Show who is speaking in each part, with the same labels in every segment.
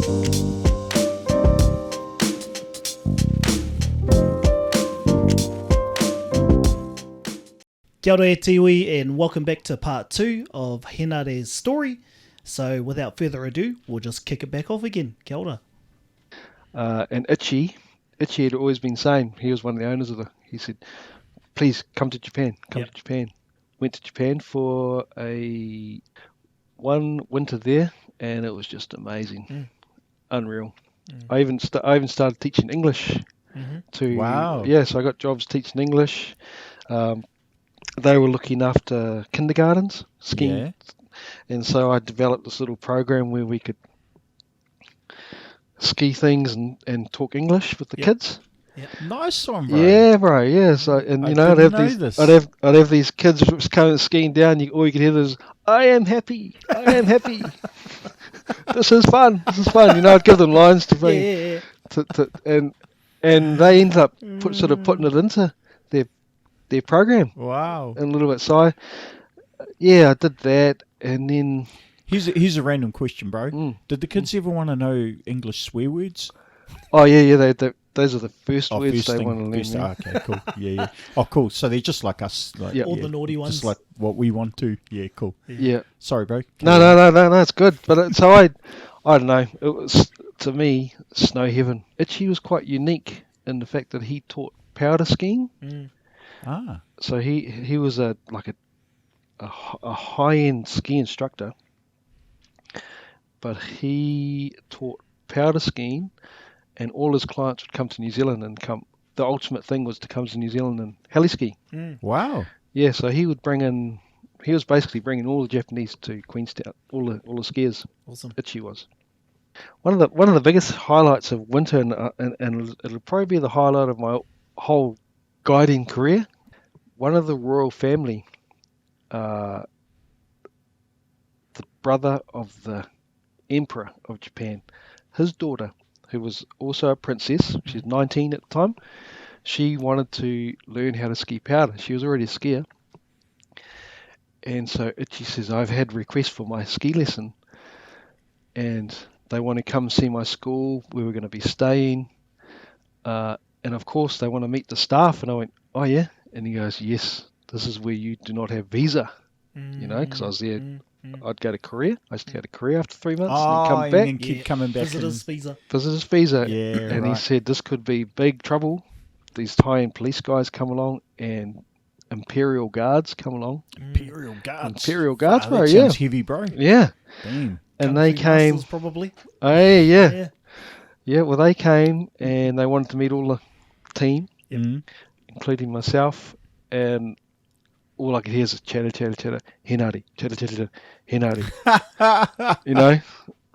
Speaker 1: Kia ora e tiwi, and welcome back to part 2 of Henare's story. So without further ado, we'll just kick it back off again. Kia ora.
Speaker 2: And Itchy had always been saying, he was one of the owners he said, please come to Japan, to Japan. Went to Japan for one winter there, and it was just amazing, unreal. I even started teaching English
Speaker 3: Wow.
Speaker 2: Yeah, so I got jobs teaching English. They were looking after kindergartens, skiing, and so I developed this little program where we could ski things and talk English with the kids.
Speaker 1: Yeah.
Speaker 3: Nice one, bro.
Speaker 2: Yeah, bro. Yeah. So, and you know, I'd have these kids coming skiing down. All you could hear is, "I am happy. I am happy. This is fun. This is fun." You know, I'd give them lines to bring, and they ended up putting it into their program.
Speaker 3: Wow.
Speaker 2: And a little bit. So I did that, and then
Speaker 3: here's a random question, bro. Did the kids ever want to know English swear words?
Speaker 2: Oh yeah. Those are the first words they want to learn.
Speaker 3: Okay, cool. Yeah. Oh, cool. So they're just like us. Like,
Speaker 1: all the naughty ones.
Speaker 3: Just like what we want to. Yeah, cool.
Speaker 2: Yeah.
Speaker 3: Sorry, bro.
Speaker 2: No, it's good. But so I don't know. It was, to me, snow heaven. Itchy was quite unique in the fact that he taught powder skiing. So he was a high-end ski instructor, but he taught powder skiing, and all his clients would come to New Zealand and come. The ultimate thing was to come to New Zealand and Heli-Ski.
Speaker 3: Wow.
Speaker 2: Yeah, so he was basically bringing all the Japanese to Queenstown, all the skiers.
Speaker 1: Awesome.
Speaker 2: Itchy was. One of the biggest highlights of winter, and it'll probably be the highlight of my whole guiding career. One of the royal family, the brother of the Emperor of Japan, his daughter, who was also a princess, she's 19 at the time, she wanted to learn how to ski powder. She was already a skier. And so Itchy says, I've had requests for my ski lesson, and they want to come see my school where we're going to be staying. And of course, they want to meet the staff. And I went, oh yeah? And he goes, yes, this is where you do not have visa. You know, because I was there. I'd go to Korea. I used to go to Korea after 3 months and then come back.
Speaker 3: And then keep coming back.
Speaker 1: Visitor's visa.
Speaker 2: Visitor's visa.
Speaker 3: Yeah,
Speaker 2: and he said this could be big trouble. These Thai police guys come along and Imperial Guards come along.
Speaker 3: Imperial Guards,
Speaker 2: bro.
Speaker 3: That sounds heavy, bro.
Speaker 2: Yeah.
Speaker 3: Damn.
Speaker 2: And they came.
Speaker 1: Probably.
Speaker 2: Hey, yeah. Yeah, well, they came and they wanted to meet all the team, including myself, and all I could hear is chatter, Henare, chatter, Henare. You know,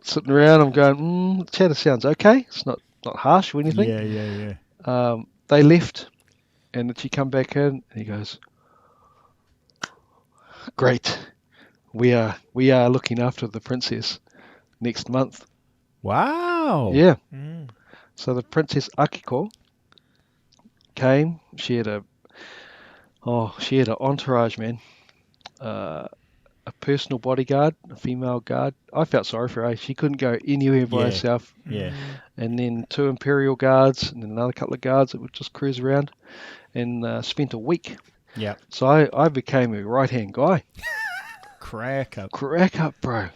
Speaker 2: sitting around, I'm going, chatter sounds okay. It's not harsh or anything.
Speaker 3: Yeah.
Speaker 2: They left, and then she come back in, and he goes, great, we are looking after the princess next month.
Speaker 3: Wow.
Speaker 2: Yeah. So the Princess Akiko came. She had an entourage, man. A personal bodyguard, a female guard. I felt sorry for her. She couldn't go anywhere by herself.
Speaker 3: Yeah.
Speaker 2: And then 2 Imperial guards, and then another couple of guards that would just cruise around, and spent a week.
Speaker 3: Yeah.
Speaker 2: So I became a right-hand guy.
Speaker 3: Crack up,
Speaker 2: bro.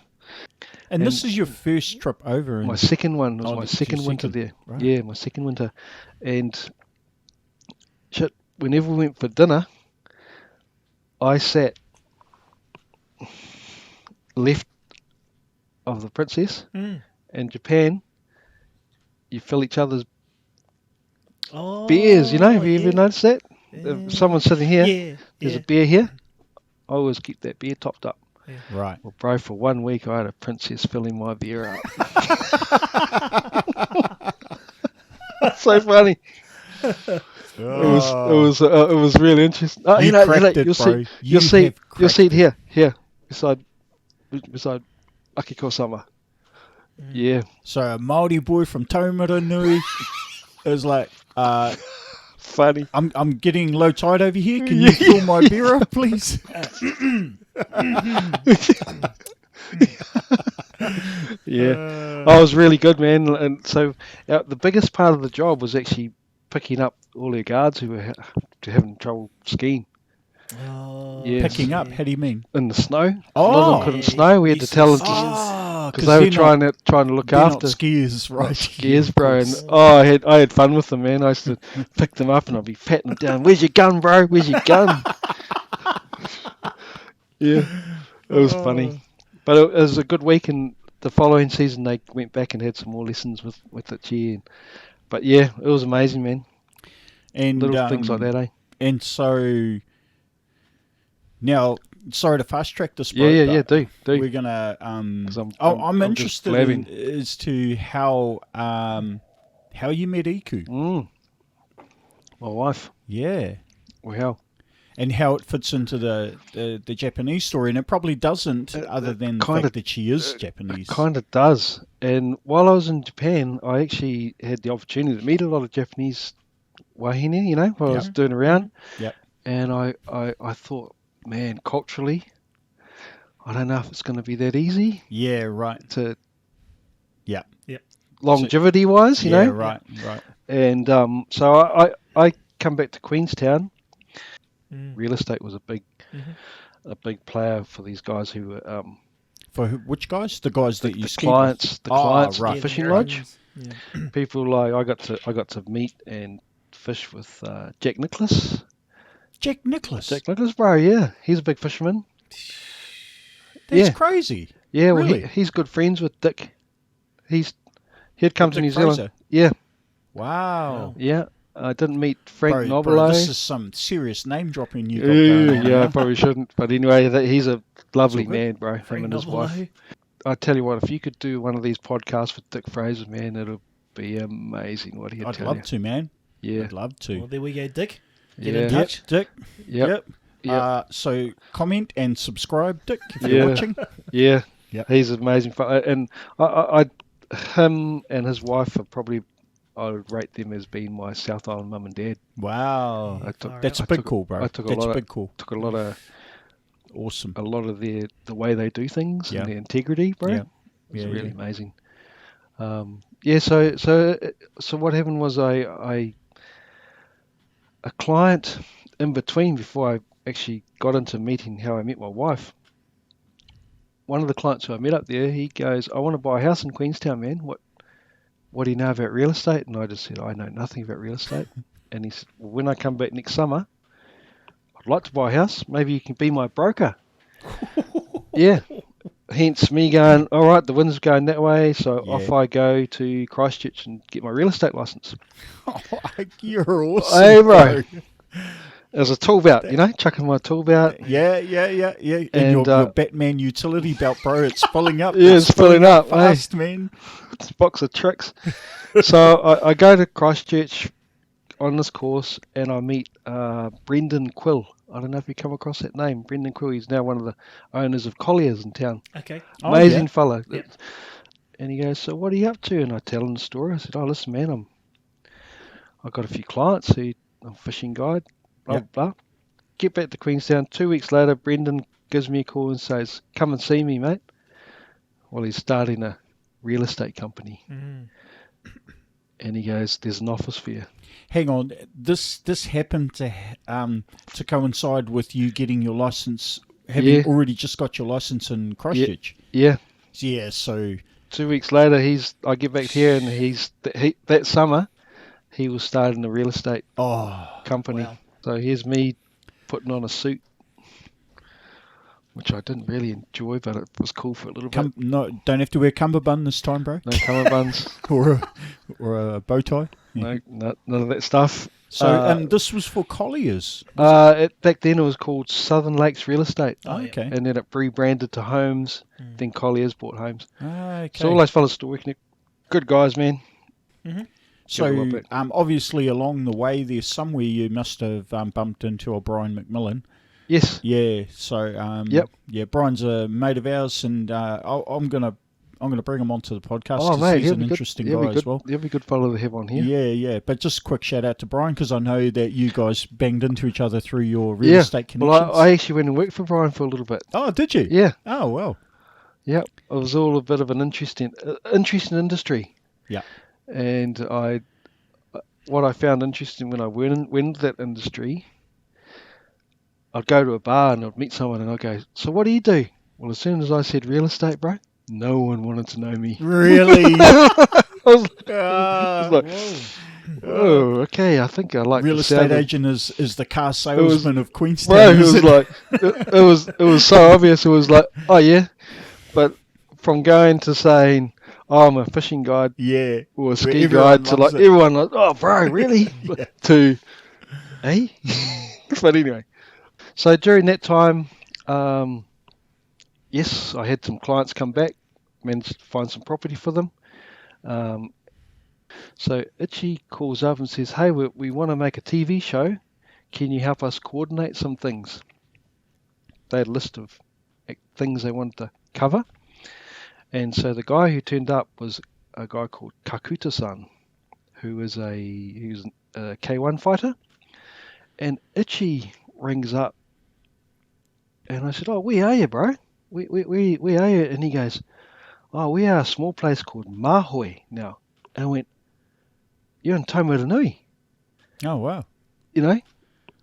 Speaker 3: And this is your first trip over?
Speaker 2: My second one was my second winter there. Right. Yeah, my second winter. And shit, whenever we went for dinner, I sat left of the princess. In Japan, you fill each other's beers, you know? Have you ever noticed that? If someone's sitting here, there's a beer here, I always keep that beer topped up.
Speaker 3: Right.
Speaker 2: Well, bro, for 1 week I had a princess filling my beer up. That's so funny. It was really interesting. Oh, you'll see it here beside Akiko-sama. Yeah.
Speaker 3: So a Māori boy from Taumaranui is like,
Speaker 2: funny.
Speaker 3: I'm getting low tide over here. Can you fill my beer up, please?
Speaker 2: Yeah. I was really good, man. And so the biggest part of the job was actually picking up all their guards who were having trouble skiing.
Speaker 1: Oh,
Speaker 2: Yes.
Speaker 3: Picking up? How do you mean?
Speaker 2: In the snow.
Speaker 3: Oh.
Speaker 2: A lot of them couldn't snow. We had to tell them because they were trying to look
Speaker 3: they're
Speaker 2: after.
Speaker 3: not skiers, right?
Speaker 2: Skiers, bro. And I had fun with them, man. I used to pick them up and I'd be patting them down. Where's your gun, bro? Where's your gun? Yeah, it was funny. But it was a good week, and the following season they went back and had some more lessons with the chair. But yeah, it was amazing, man.
Speaker 3: And
Speaker 2: Little things like that, eh?
Speaker 3: And so now, sorry to fast track this. Bro,
Speaker 2: Yeah. Do.
Speaker 3: We're gonna. I'm
Speaker 2: I'm
Speaker 3: interested as to how you met Iku.
Speaker 2: My wife.
Speaker 3: Yeah.
Speaker 2: Wow.
Speaker 3: And how it fits into the Japanese story, and it probably doesn't, other than the fact that she is Japanese.
Speaker 2: It kind of does. And while I was in Japan, I actually had the opportunity to meet a lot of Japanese wahine, while I was doing around.
Speaker 3: Yep.
Speaker 2: And I thought, man, culturally, I don't know if it's going to be that easy.
Speaker 3: Yeah, right.
Speaker 1: Yep.
Speaker 2: Longevity-wise, you know.
Speaker 3: Right.
Speaker 2: And so I come back to Queenstown. Real estate was a big player for these guys who were
Speaker 3: for which guys? The guys that you ski
Speaker 2: clients,
Speaker 3: with?
Speaker 2: the clients,
Speaker 3: right.
Speaker 2: the fishing lodge.
Speaker 1: Yeah.
Speaker 2: People like I got to meet and fish with Jack Nicholas.
Speaker 3: Jack Nicholas,
Speaker 2: bro. Yeah, he's a big fisherman.
Speaker 3: That's crazy.
Speaker 2: Yeah, well,
Speaker 3: really?
Speaker 2: he's good friends with Dick. He'd come to New
Speaker 3: Fraser?
Speaker 2: Zealand. Yeah.
Speaker 3: Wow.
Speaker 2: Yeah. I didn't meet Frank
Speaker 3: Bro,
Speaker 2: Nobilo.
Speaker 3: this is some serious name dropping you got going on.
Speaker 2: Yeah, I probably shouldn't. But anyway, he's a lovely man, bro. Him
Speaker 1: Frank
Speaker 2: and his
Speaker 1: Nobilo.
Speaker 2: wife. I tell you what, if you could do one of these podcasts with Dick Fraser, man, it'll be amazing what he'd
Speaker 3: I'd
Speaker 2: tell
Speaker 3: love
Speaker 2: you.
Speaker 3: to, man.
Speaker 2: Yeah.
Speaker 3: I'd love to.
Speaker 1: Well, there we go, Dick. Get
Speaker 2: Yeah.
Speaker 1: in touch.
Speaker 3: Dick.
Speaker 2: Yep.
Speaker 3: So comment and subscribe, Dick, if you're watching.
Speaker 2: Yeah.
Speaker 3: Yep.
Speaker 2: He's amazing. And I him and his wife are probably, I would rate them as being my South Island mum and dad.
Speaker 3: Wow. That's a big call, bro.
Speaker 2: I took
Speaker 3: That's
Speaker 2: a
Speaker 3: a
Speaker 2: lot
Speaker 3: big call.
Speaker 2: Took a lot of
Speaker 3: Awesome.
Speaker 2: the way they do things
Speaker 3: Yeah.
Speaker 2: and their integrity, bro.
Speaker 3: Yeah.
Speaker 2: It's
Speaker 3: Yeah,
Speaker 2: really
Speaker 3: yeah.
Speaker 2: amazing. So what happened was a client in between before I actually got into meeting how I met my wife. One of the clients who I met up there, he goes, "I want to buy a house in Queenstown, man. What do you know about real estate?" And I just said, "I know nothing about real estate." And he said, "Well, when I come back next summer, I'd like to buy a house. Maybe you can be my broker." Yeah. Hence me going, all right, the wind's going that way, so off I go to Christchurch and get my real estate license.
Speaker 3: You're awesome.
Speaker 2: Hey, bro. It was a tool belt, chucking my tool belt.
Speaker 3: Yeah. And your Batman utility belt, bro, it's filling up.
Speaker 2: Yeah, it's filling up.
Speaker 3: Fast, man.
Speaker 2: It's a box of tricks. So I go to Christchurch on this course, and I meet Brendan Quill. I don't know if you come across that name. Brendan Quill, he's now one of the owners of Collier's in town.
Speaker 1: Okay.
Speaker 2: Amazing fella.
Speaker 1: Yep.
Speaker 2: And he goes, "So what are you up to?" And I tell him the story. I said, "Oh, listen, man, I've got a few clients who I'm a fishing guide, blah, blah. Get back to Queenstown. 2 weeks later, Brendan gives me a call and says, "Come and see me, mate." Well, he's starting a real estate company. And he goes, "There's an office for you."
Speaker 3: Hang on, this happened to coincide with you getting your license, having already just got your license in Christchurch.
Speaker 2: Yeah.
Speaker 3: Yeah. So
Speaker 2: 2 weeks later, I get back here, and that summer, he was starting a real estate company.
Speaker 1: Wow.
Speaker 2: So here's me putting on a suit, which I didn't really enjoy, but it was cool for a little bit.
Speaker 3: No, don't have to wear cummerbund this time, bro.
Speaker 2: No cummerbunds.
Speaker 3: or a bow tie.
Speaker 2: No, none of that stuff.
Speaker 3: So, and this was for Colliers.
Speaker 2: Back then it was called Southern Lakes Real Estate.
Speaker 3: Okay.
Speaker 2: And then it rebranded to Homes. Then Colliers bought Homes.
Speaker 3: Okay.
Speaker 2: So all those fellas still working. Good guys, man.
Speaker 3: So obviously along the way there somewhere you must have bumped into a Brian McMillan.
Speaker 2: Yes.
Speaker 3: Yeah. So yeah, Brian's a mate of ours, and I'm gonna bring him onto the podcast.
Speaker 2: Oh, mate,
Speaker 3: he's an interesting guy as well.
Speaker 2: He'll be a good fellow to have on here.
Speaker 3: Yeah. But just a quick shout out to Brian, because I know that you guys banged into each other through your real estate connections.
Speaker 2: Well, I actually went and worked for Brian for a little bit.
Speaker 3: Oh, did you?
Speaker 2: Yeah.
Speaker 3: Oh, well.
Speaker 2: Yep, it was all a bit of an interesting industry.
Speaker 3: Yeah.
Speaker 2: And what I found interesting when I went into that industry, I'd go to a bar and I'd meet someone and I'd go, "So what do you do?" Well, as soon as I said real estate, bro, no one wanted to know me.
Speaker 3: Really?
Speaker 2: I was like,
Speaker 3: Whoa.
Speaker 2: oh, okay, I think I like
Speaker 3: Real
Speaker 2: the
Speaker 3: estate
Speaker 2: sound of-
Speaker 3: agent is the car salesman of Queenstown.
Speaker 2: Bro, it
Speaker 3: is
Speaker 2: was
Speaker 3: it?
Speaker 2: like, it was so obvious. It was like, oh yeah, but from going to saying, oh, I'm a fishing guide
Speaker 3: Yeah.
Speaker 2: or a ski
Speaker 3: Everyone
Speaker 2: guide to
Speaker 3: loves
Speaker 2: like
Speaker 3: it.
Speaker 2: everyone like, oh, bro, really?
Speaker 3: Yeah.
Speaker 2: To, eh? But anyway, so during that time, yes, I had some clients come back, managed to find some property for them. So Itchy calls up and says, hey, we want to make a TV show. Can you help us coordinate some things? They had a list of things they wanted to cover. And so the guy who turned up was a guy called Kakuta-san, who was a K1 fighter. And Itchy rings up and I said, oh, where are you, bro? Where are you? And he goes, oh, we are a small place called Mahoi now. And I went, you're in Taumaranui,
Speaker 3: Oh, wow.
Speaker 2: you know?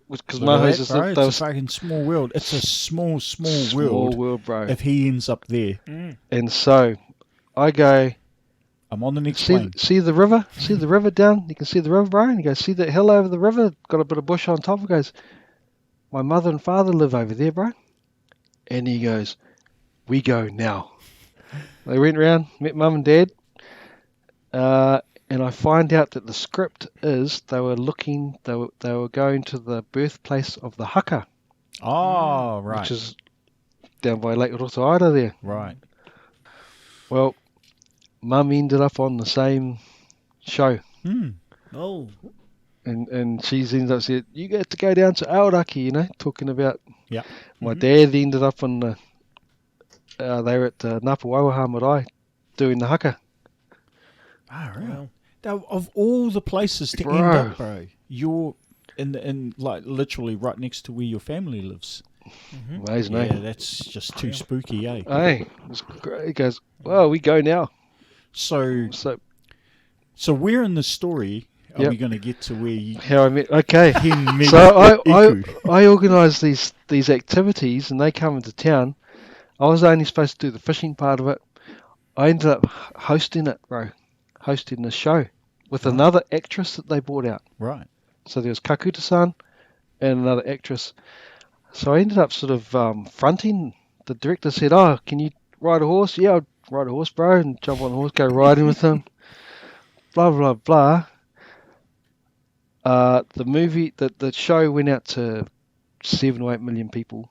Speaker 2: Because
Speaker 3: Look at
Speaker 2: Mahoi's
Speaker 3: that,
Speaker 2: is
Speaker 3: bro.
Speaker 2: the
Speaker 3: It's a fucking small world. It's a small
Speaker 2: small world, bro.
Speaker 3: if he ends up there.
Speaker 2: And so I go,
Speaker 3: I'm on the next plane.
Speaker 2: see the river? See the river down? You can see the river, bro? And he goes, see that hill over the river? Got a bit of bush on top. He goes, my mother and father live over there, bro. And he goes, we go now. They went round, met mum and dad. And I find out that the script is they were going to the birthplace of the haka,
Speaker 3: Oh, right.
Speaker 2: which is down by Lake Rotoaira there.
Speaker 3: Right.
Speaker 2: Well, mum ended up on the same show.
Speaker 1: Oh,
Speaker 2: And she's ended up saying, you get to go down to Aoraki, you know, talking about
Speaker 3: Yeah.
Speaker 2: my dad ended up on the, they were at Ngāpa Waiwaha Marae doing the haka.
Speaker 3: Ah, right.
Speaker 1: well,
Speaker 3: Now, of all the places to
Speaker 2: Bro.
Speaker 3: end up, bro, you're in like literally right next to where your family lives.
Speaker 2: Amazing,
Speaker 3: Yeah,
Speaker 2: eh?
Speaker 3: that's just too spooky, eh?
Speaker 2: Hey, it was great. He goes, well, we go now.
Speaker 3: So where in the story are
Speaker 2: Yep.
Speaker 3: we going to get to where you
Speaker 2: How I met, okay.
Speaker 3: met
Speaker 2: So
Speaker 3: Iku?
Speaker 2: I organised these activities and they come into town. I was only supposed to do the fishing part of it. I ended up hosting it, bro. Hosting the show with another actress that they brought out.
Speaker 3: Right.
Speaker 2: So there was Kakuta-san and another actress. So I ended up sort of fronting. The director said, oh, can you ride a horse? Yeah, I'll ride a horse, bro, and jump on a horse, go riding with him. Blah, blah, blah. The show went out to 7 or 8 million people.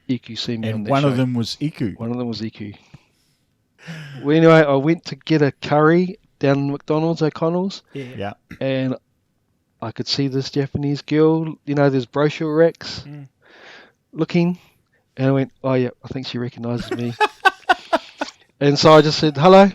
Speaker 2: Iku seen me on
Speaker 3: And
Speaker 2: that
Speaker 3: one
Speaker 2: show.
Speaker 3: of them was Iku.
Speaker 2: One of them was Iku. Well, anyway, I went to get a curry down in McDonald's, O'Connell's,
Speaker 3: Yeah.
Speaker 2: and I could see this Japanese girl, you know, there's brochure racks looking, and I went, oh yeah, I think she recognises me. And so I just said, hello,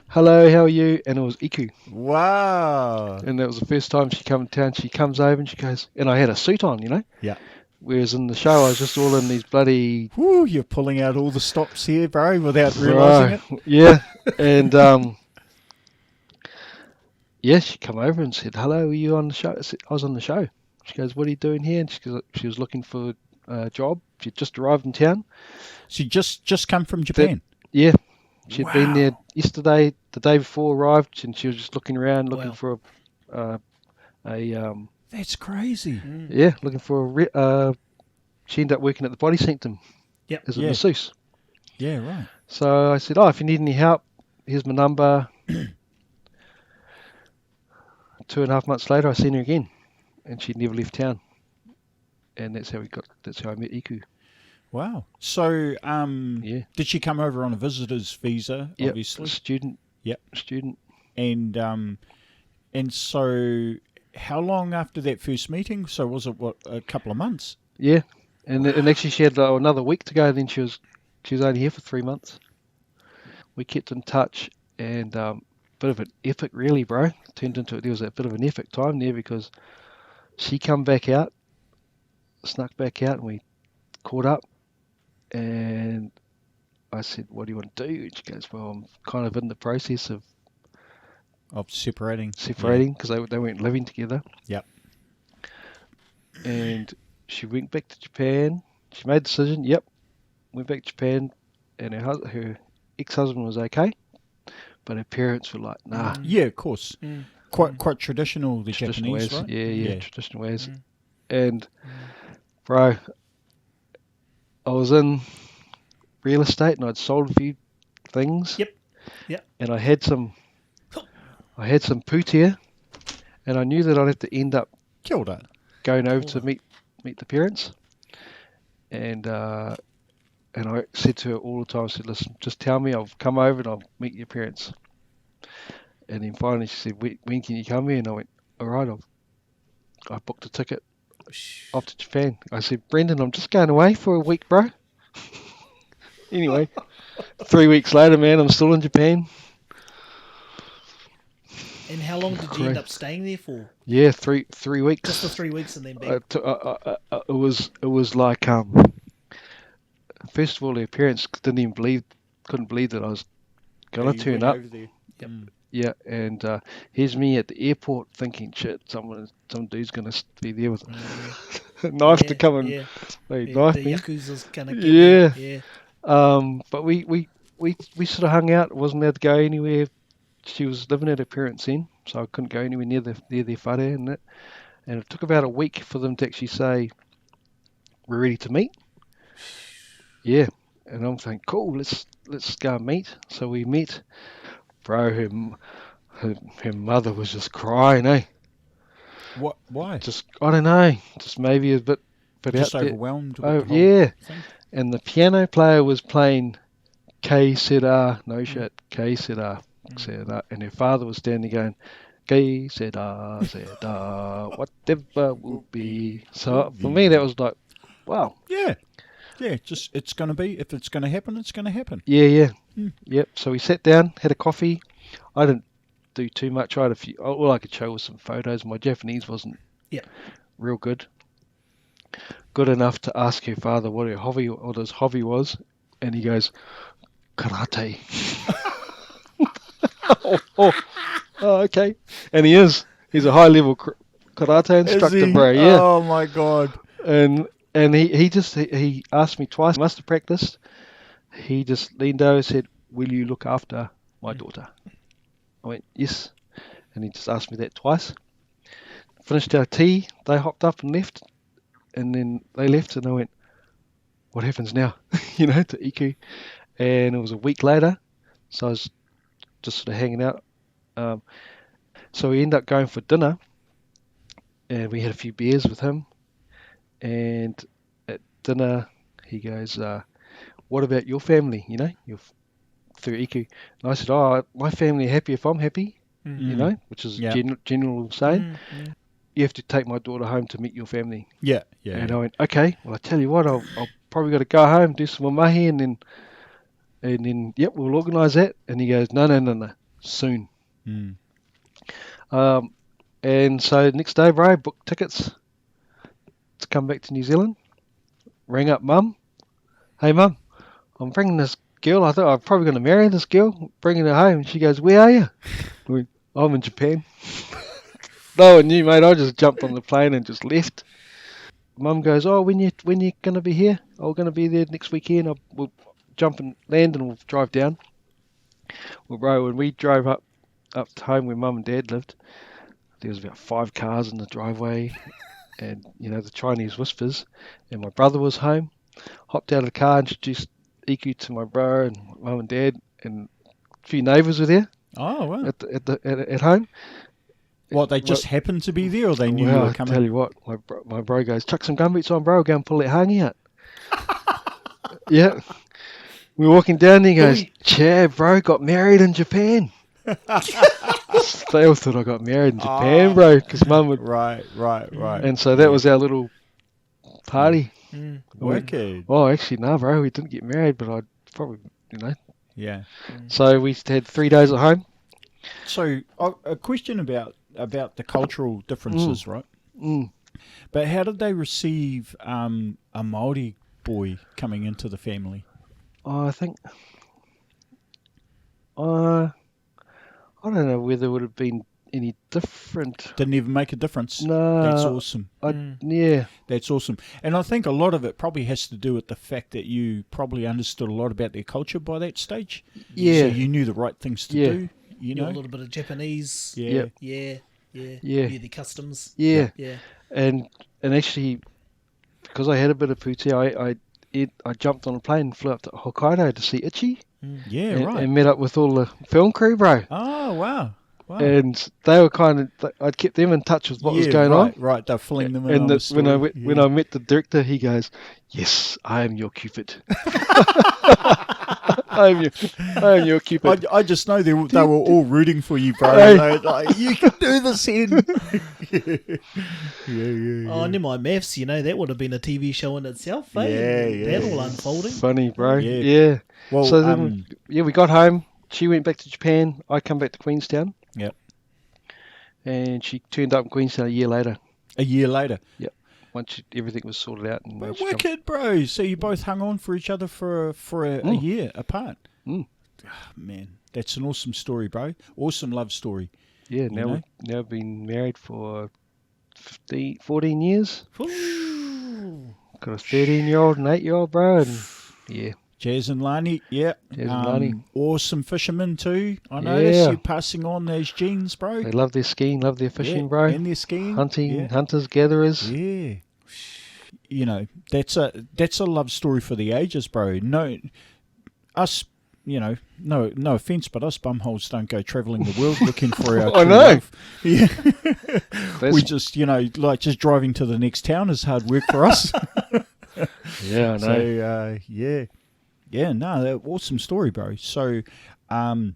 Speaker 2: how are you? And it was Iku.
Speaker 3: Wow.
Speaker 2: And that was the first time she come to town. She comes over and she goes, and I had a suit on, you know?
Speaker 3: Yeah.
Speaker 2: Whereas in the show, I was just all in these bloody...
Speaker 3: Woo, you're pulling out all the stops here, bro, without realising it.
Speaker 2: Right, yeah. And, yeah, she come over and said, hello, were you on the show? I said, I was on the show. She goes, what are you doing here? And she was looking for a job. She'd just arrived in town.
Speaker 3: She just come from Japan.
Speaker 2: Yeah. She'd been there yesterday, the day before arrived, and she was just looking around, looking for
Speaker 3: That's crazy.
Speaker 2: yeah, looking for she ended up working at the Body Sanctum as a masseuse.
Speaker 3: Yeah, right.
Speaker 2: So I said, oh, if you need any help, here's my number. 2.5 months later, I seen her again, and she'd never left town. And that's how I met Iku.
Speaker 3: Wow. So,
Speaker 2: Yeah.
Speaker 3: did she come over on a visitor's visa,
Speaker 2: Yep,
Speaker 3: obviously?
Speaker 2: student.
Speaker 3: Yep.
Speaker 2: Student.
Speaker 3: And so how long after that first meeting? So was it, a couple of months?
Speaker 2: Yeah. And actually she had another week to go, then she was only here for 3 months. We kept in touch, and bit of an epic really, bro. There was a bit of an epic time there because she snuck back out, and we caught up. And I said, what do you want to do? And she goes, well, I'm kind of in the process of
Speaker 3: separating
Speaker 2: because they weren't living together.
Speaker 3: Yep.
Speaker 2: And she went back to Japan. She made a decision. Yep. Went back to Japan, and her ex-husband was okay, but her parents were like, nah.
Speaker 3: Yeah, of course. Quite traditional, the
Speaker 2: Traditional
Speaker 3: Japanese,
Speaker 2: ways.
Speaker 3: right?
Speaker 2: Yeah, traditional ways. And, bro, I was in real estate, and I'd sold a few things.
Speaker 1: Yep.
Speaker 2: And I had some pūtea, and I knew that I'd have to end up
Speaker 3: Kia ora.
Speaker 2: going over to meet the parents. And I said to her all the time, I said, listen, just tell me, I'll come over and I'll meet your parents. And then finally she said, when can you come here? And I went, all right, I booked a ticket off to Japan. I said, Brendan, I'm just going away for a week, bro. Anyway, 3 weeks later, man, I'm still in Japan.
Speaker 1: And how long did you end up staying there for?
Speaker 2: Yeah, 3 weeks.
Speaker 1: Just the 3 weeks and then back.
Speaker 2: It was like first of all, their parents couldn't believe that I was gonna turn up.
Speaker 1: Yep.
Speaker 2: Yeah, and here's me at the airport thinking, shit, some dude's gonna be there with a knife to come and knife
Speaker 1: the
Speaker 2: me.
Speaker 1: Yakuza's gonna get me. Yeah.
Speaker 2: But we sort of hung out. Wasn't allowed to go anywhere. She was living at her parents' then, so I couldn't go anywhere near their whare and that. And it took about a week for them to actually say, we're ready to meet. Yeah, and I'm thinking, cool, let's go and meet. So we met. Bro, her mother was just crying, eh?
Speaker 3: What? Why?
Speaker 2: Just, I don't know, just maybe a bit
Speaker 3: just
Speaker 2: out there.
Speaker 3: Overwhelmed. With
Speaker 2: Oh,
Speaker 3: the whole
Speaker 2: yeah.
Speaker 3: thing?
Speaker 2: And the piano player was playing K Sera, no shit, K Sera, and her father was standing going, K Sera, whatever will be. So for me, that was like, wow.
Speaker 3: Yeah. Yeah, just if it's going to happen, it's going to happen.
Speaker 2: Yeah. Yep. So we sat down, had a coffee. I didn't do too much. I had a few. All I could show was some photos. My Japanese wasn't real good. Good enough to ask her father what his hobby was, and he goes, karate. oh, okay. And he's a high level karate instructor, bro. Yeah.
Speaker 3: Oh my god.
Speaker 2: And he asked me twice. I must have practiced. He just leaned over and said, will you look after my daughter? I went, yes. And he just asked me that twice. Finished our tea. They hopped up and left. And then they left and I went, what happens now? To Iku. And it was a week later. So I was just sort of hanging out. So we ended up going for dinner. And we had a few beers with him. And at dinner, he goes, what about your family? Through Iku. And I said, my family are happy if I'm happy, which is general saying. You have to take my daughter home to meet your family.
Speaker 3: Yeah.
Speaker 2: And I went, okay, well, I tell you what, I'll probably got to go home, do some more mahi, and then, yep, we'll organise that. And he goes, no, soon. And so next day, bro, booked tickets to come back to New Zealand. Rang up Mum. Hey, Mum, I'm bringing this girl. I thought I'm probably going to marry this girl, bringing her home. And she goes, where are you? I went, I'm in Japan. No one knew, mate. I just jumped on the plane and just left. Mum goes, when you going to be here? I'm going to be there next weekend. We'll jump and land and we'll drive down. Well, bro, when we drove up to home where Mum and Dad lived, there was about 5 cars in the driveway and, the Chinese whispers. And my brother was home, hopped out of the car, introduced Iku to my bro and Mum and Dad, and a few neighbours were there.
Speaker 3: Oh, wow.
Speaker 2: At home.
Speaker 3: What, they just happened to be there, or they knew you were coming?
Speaker 2: I tell you what, my bro goes, chuck some gumboots on, bro, we'll go and pull that hangi out. Yeah. We're walking down there, he goes, Chad, bro, got married in Japan. They all thought I got married in Japan, bro, because Mum would...
Speaker 3: Right.
Speaker 2: And so that was our little party.
Speaker 3: Wicked.
Speaker 2: Actually, no, bro, we didn't get married, but I'd probably,
Speaker 3: Yeah.
Speaker 2: So we had 3 days at home.
Speaker 3: So, a question about the cultural differences, right?
Speaker 2: Mm.
Speaker 3: But how did they receive a Māori boy coming into the family?
Speaker 2: I think I don't know whether it would have been any different.
Speaker 3: Didn't even make a difference.
Speaker 2: No,
Speaker 3: That's awesome.
Speaker 2: Yeah,
Speaker 3: That's awesome. And I think a lot of it probably has to do with the fact that you probably understood a lot about their culture by that stage.
Speaker 2: Yeah.
Speaker 3: So you knew the right things to do. You
Speaker 1: Knew
Speaker 3: know,
Speaker 1: a little bit of Japanese.
Speaker 3: Yeah.
Speaker 1: Yeah.
Speaker 2: Yeah.
Speaker 1: Knew the customs.
Speaker 2: yeah,
Speaker 1: Yeah.
Speaker 2: and actually, because I had a bit of puti, I jumped on a plane and flew up to Hokkaido to see Ichi.
Speaker 3: Yeah,
Speaker 2: and,
Speaker 3: right.
Speaker 2: and met up with all the film crew, bro.
Speaker 3: Oh, wow. Wow.
Speaker 2: And they were I'd kept them in touch with what was going on.
Speaker 3: Right, they're filling them in
Speaker 2: And
Speaker 3: on the story.
Speaker 2: when I met the director, he goes, "Yes, I am your Cupid. I am your Cupid."
Speaker 3: I just know they were all rooting for you, bro.
Speaker 2: Hey.
Speaker 3: They were like, you can do this, Hen. yeah.
Speaker 1: Oh, never mind maths, that would have been a TV show in itself, eh?
Speaker 3: Yeah.
Speaker 1: That all unfolding.
Speaker 2: Funny, bro.
Speaker 3: Yeah.
Speaker 2: Yeah.
Speaker 3: Well,
Speaker 2: So then, we got home. She went back to Japan. I come back to Queenstown.
Speaker 3: Yep.
Speaker 2: And she turned up in Queenstown a year later.
Speaker 3: A year later.
Speaker 2: Yep. Once everything was sorted out. And
Speaker 3: Well,
Speaker 2: she come-
Speaker 3: wicked, bro. So you both hung on for each other for a year apart.
Speaker 2: Mm.
Speaker 3: Oh, man, that's an awesome story, bro. Awesome love story.
Speaker 2: Yeah,
Speaker 3: you know?
Speaker 2: now we've been married for 14 years.
Speaker 1: Ooh.
Speaker 2: Got a 13-year-old and 8-year-old, bro. And yeah,
Speaker 3: Jazz and Lani, yeah.
Speaker 2: Jazz and Lani.
Speaker 3: Awesome fishermen too. I notice
Speaker 2: Yeah.
Speaker 3: you're passing on those genes, bro.
Speaker 2: they love their skiing, love their fishing,
Speaker 3: Yeah,
Speaker 2: bro.
Speaker 3: and their skiing.
Speaker 2: Hunting,
Speaker 3: Yeah.
Speaker 2: hunters, gatherers.
Speaker 3: Yeah. That's a love story for the ages, bro. No, us, no offense, but us bumholes don't go travelling the world looking for our
Speaker 2: I
Speaker 3: true
Speaker 2: know.
Speaker 3: love. Yeah.
Speaker 2: That's-
Speaker 3: We just, like just driving to the next town is hard work for us.
Speaker 2: Yeah, I know.
Speaker 3: So, yeah, no, awesome story, bro. So, I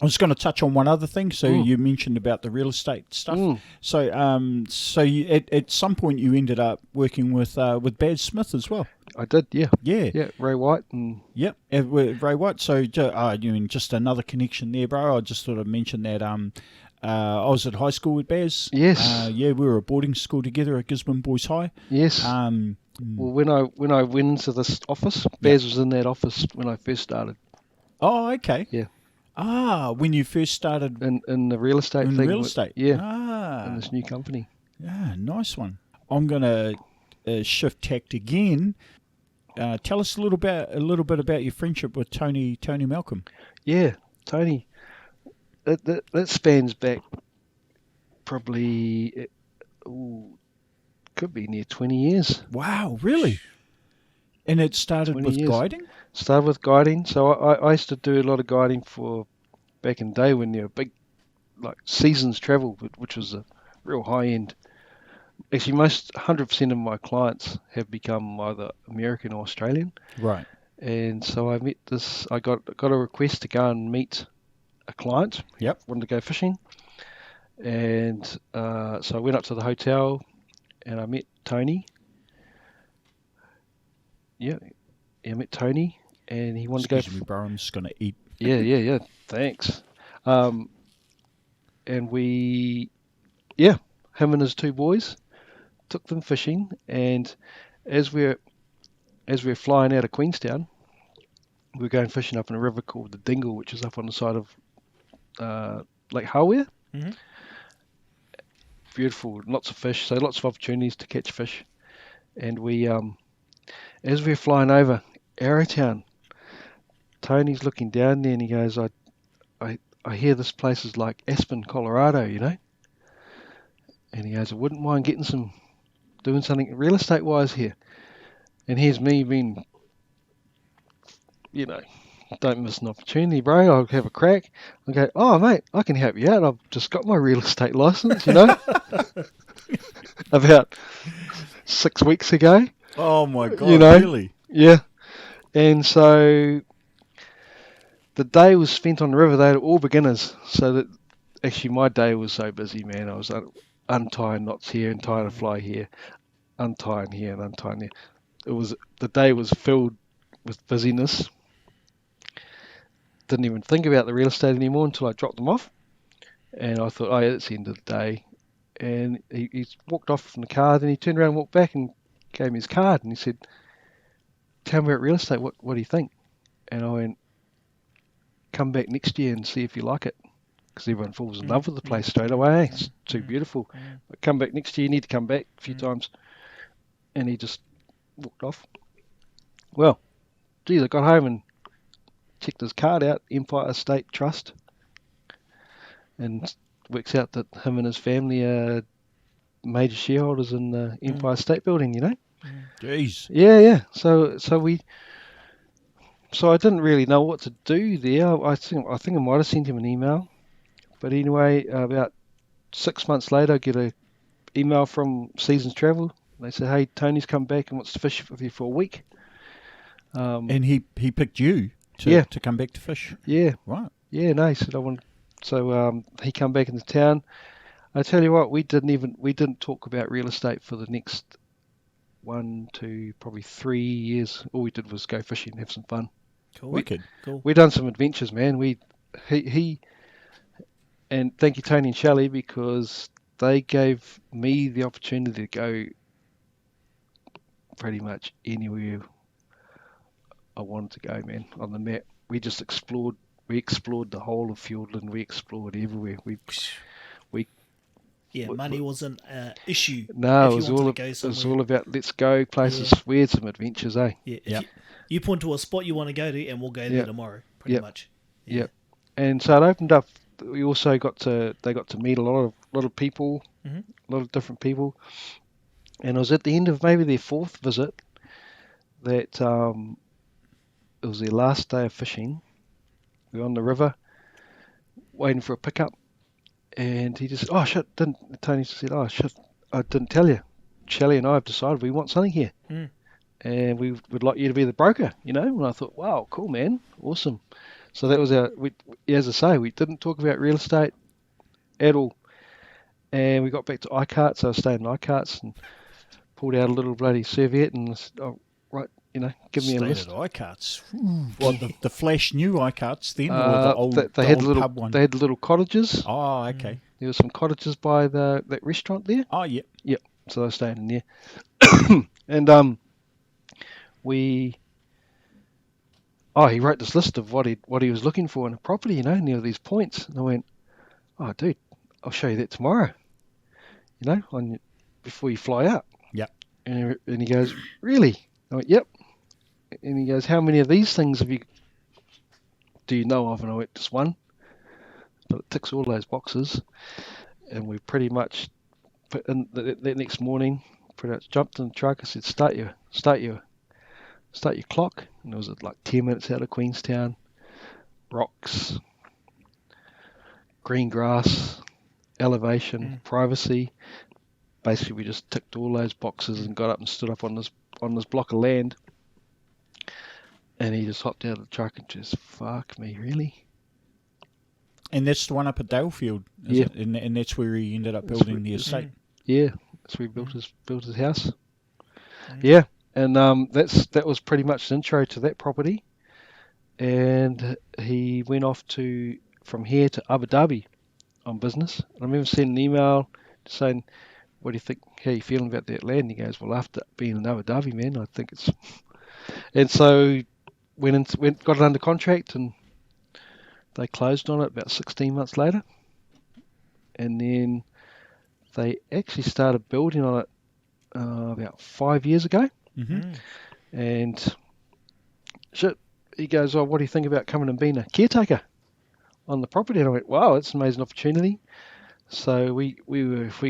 Speaker 3: was going to touch on one other thing. So you mentioned about the real estate stuff.
Speaker 2: Mm.
Speaker 3: So you, at some point you ended up working with Baz Smith as well.
Speaker 2: I did, yeah.
Speaker 3: Yeah.
Speaker 2: Yeah, Ray White. And
Speaker 3: Yep. With Ray White. So, just another connection there, bro. I just thought I'd mention that. I was at high school with Baz.
Speaker 2: Yes.
Speaker 3: We were at boarding school together at Gisborne Boys High.
Speaker 2: yes. Well, when I went into this office, Baz was in that office when I first started.
Speaker 3: Oh, okay.
Speaker 2: Yeah.
Speaker 3: When you first started
Speaker 2: In the real estate
Speaker 3: in
Speaker 2: thing.
Speaker 3: real estate.
Speaker 2: Yeah. In this new company.
Speaker 3: Nice one. I'm gonna shift tact again. Tell us a little bit about your friendship with Tony Malcolm.
Speaker 2: Yeah, Tony. That spans back probably, could be near 20 years.
Speaker 3: Wow, really? And it started
Speaker 2: 20
Speaker 3: with
Speaker 2: years.
Speaker 3: guiding?
Speaker 2: Started with guiding. So I used to do a lot of guiding for back in the day when there were big, like, seasons travel, which was a real high end. Actually, 100% of my clients have become either American or Australian.
Speaker 3: Right.
Speaker 2: And so I got a request to go and meet a client.
Speaker 3: Yep.
Speaker 2: Wanted to go fishing. And so I went up to the hotel and I met Tony. Yeah, I met Tony and he wanted
Speaker 3: Excuse
Speaker 2: to go.
Speaker 3: me, bro. I'm just gonna eat.
Speaker 2: Yeah. Thanks. And him and his two boys took them fishing. And as we're flying out of Queenstown, we're going fishing up in a river called the Dingle, which is up on the side of Lake Hawea.
Speaker 1: Mm-hmm.
Speaker 2: Beautiful, lots of fish, so lots of opportunities to catch fish. And we, as we're flying over Arrowtown, Tony's looking down there and he goes, I hear this place is like Aspen, Colorado, And he goes, I wouldn't mind doing something real estate wise here. And here's me being, don't miss an opportunity, bro. I'll have a crack. I go, oh, mate, I can help you out. I've just got my real estate license, about 6 weeks ago.
Speaker 3: Oh my God! Really?
Speaker 2: Yeah. And so the day was spent on the river. They were all beginners. So that actually my day was so busy, man. I was untying knots here and tying a fly here, untying here and untying there. The day was filled with busyness. Didn't even think about the real estate anymore until I dropped them off. And I thought, oh yeah, it's the end of the day. And he walked off from the car, then he turned around and walked back and gave me his card. And he said, tell me about real estate. What do you think? And I went, come back next year and see if you like it. Because everyone falls in love with the place straight away. It's too beautiful. But come back next year, you need to come back a few times. And he just walked off. Well, geez, I got home and checked his card out, Empire State Trust. And works out that him and his family are major shareholders in the Empire State Building, you know?
Speaker 3: Jeez.
Speaker 2: Yeah. So I didn't really know what to do there. I think I might have sent him an email. But anyway, about 6 months later, I get an email from Seasons Travel. They said, hey, Tony's come back and wants to fish with you for a week.
Speaker 3: And he picked you to come back to fish?
Speaker 2: Yeah.
Speaker 3: Right.
Speaker 2: Yeah, no, he said, I want. So he come back into town. I tell you what, we didn't talk about real estate for the next 1 to probably 3 years. All we did was go fishing and have some fun.
Speaker 1: Cool.
Speaker 3: Wicked.
Speaker 1: Cool.
Speaker 2: We done some adventures, man. He and thank you, Tony and Shelley, because they gave me the opportunity to go pretty much anywhere I wanted to go, man, on the map. We just explored. We explored the whole of Fiordland. We explored everywhere.
Speaker 1: Money wasn't an issue.
Speaker 2: No,
Speaker 1: if
Speaker 2: it was all about let's go places. Yeah. We had some adventures, eh?
Speaker 1: Yeah. You point to a spot you want to go to, and we'll go there tomorrow. Pretty much.
Speaker 2: Yeah. And so it opened up. We also they got to meet a lot of people, a lot of different people. And it was at the end of maybe their 4th visit that it was their last day of fishing. We were on the river, waiting for a pickup, and he just said, "Oh shit!" Tony said, "Oh shit! I didn't tell you. Shelley and I have decided we want something here, and we would like you to be the broker." You know, and I thought, "Wow, cool, man, awesome." So that was as I say, we didn't talk about real estate at all, and we got back to iCarts. So I stayed in iCarts and pulled out a little bloody serviette and said, "Oh, right, you know, give me a list."
Speaker 3: Stayed at iCarts. What, the flash new iCarts then, or the old,
Speaker 2: they had
Speaker 3: old
Speaker 2: little
Speaker 3: pub one?
Speaker 2: They had little cottages.
Speaker 3: Oh, okay.
Speaker 2: There were some cottages by that restaurant there.
Speaker 3: Oh, yeah.
Speaker 2: Yep. So I was staying in there, and he wrote this list of what he was looking for in a property, you know, and there were these points, and I went, "Oh, dude, I'll show you that tomorrow, you know, before you fly out."
Speaker 3: Yep.
Speaker 2: And he goes, "Really?" I went, "Yep." And he goes, "How many of these things do you know of?" And I went, "Just one." But it ticks all those boxes, and we pretty much put in that next morning. Pretty much jumped in the truck. I said, "Start your clock," and it was at like 10 minutes out of Queenstown. Rocks, green grass, elevation, privacy. Basically, we just ticked all those boxes and got up and stood up on this block of land. And he just hopped out of the truck and just, "Fuck me, really?"
Speaker 3: And that's the one up at Dalefield, is it? And that's where he ended up building the estate.
Speaker 2: Yeah, that's where he built his house. Yeah, and that was pretty much the intro to that property. And he went off from here to Abu Dhabi on business. And I remember sending an email saying, "What do you think? How are you feeling about that land?" And he goes, "Well, after being in Abu Dhabi, man, I think it's..." And so got it under contract, and they closed on it about 16 months later. And then they actually started building on it about 5 years ago. And shit, he goes, "Oh, what do you think about coming and being a caretaker on the property?" And I went, "Wow, that's an amazing opportunity." So we